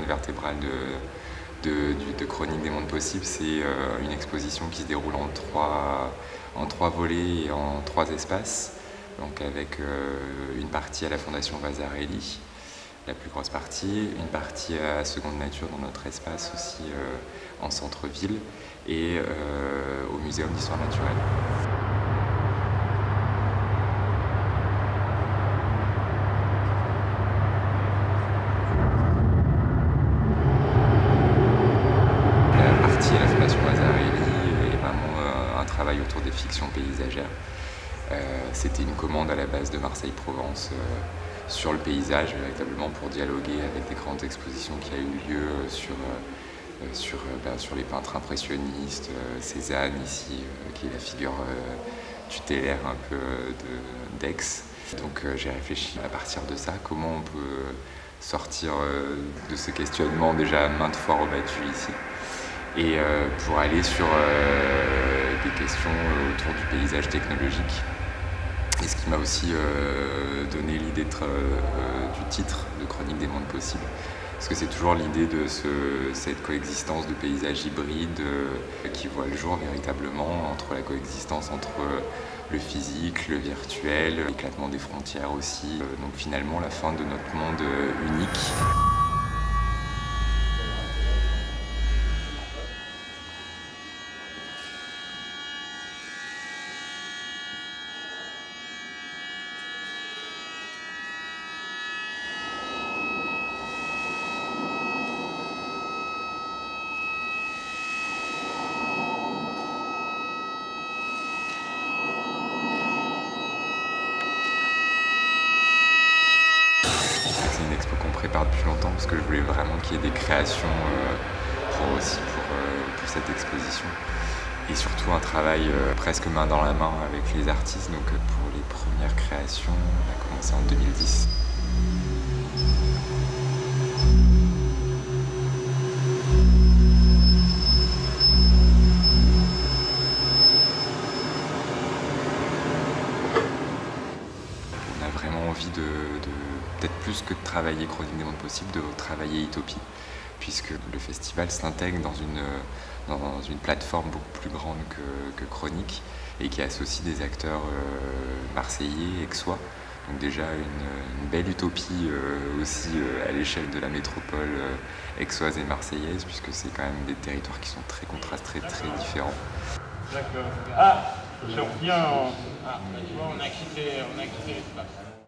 colonne vertébrale de Chroniques des mondes possibles. C'est une exposition qui se déroule en trois volets et en 3 espaces. Donc avec une partie à la Fondation Vasarely, la plus grosse partie, une partie à Seconde Nature dans notre espace aussi en centre-ville et au Muséum d'Histoire Naturelle. La partie à la Fondation Vasarely est vraiment un travail autour des fictions paysagères. C'était une commande à la base de Marseille-Provence sur le paysage, véritablement pour dialoguer avec des grandes expositions qui a eu lieu sur les peintres impressionnistes, Cézanne ici, qui est la figure tutélaire un peu d'Aix. Donc j'ai réfléchi à partir de ça, comment on peut sortir de ce questionnement déjà maintes fois rebattu ici, et pour aller sur des questions autour du paysage technologique. Et ce qui m'a aussi donné l'idée du titre de Chroniques des mondes possibles, parce que c'est toujours l'idée de cette coexistence de paysages hybrides qui voit le jour véritablement, entre la coexistence entre le physique, le virtuel, l'éclatement des frontières aussi. Donc finalement la fin de notre monde unique. C'est une expo qu'on prépare depuis longtemps parce que je voulais vraiment qu'il y ait des créations pour cette exposition. Et surtout un travail presque main dans la main avec les artistes. Donc pour les premières créations, on a commencé en 2010. On a vraiment envie de peut-être plus que de travailler Chroniques des mondes possibles, de travailler Utopie, puisque le festival s'intègre dans une plateforme beaucoup plus grande que Chroniques et qui associe des acteurs marseillais, aixois. Donc déjà une belle utopie aussi à l'échelle de la métropole aixoise et marseillaise, puisque c'est quand même des territoires qui sont très contrastés, très différents. D'accord. Ah, je reviens. Ah, tu vois, on a quitté l'espace.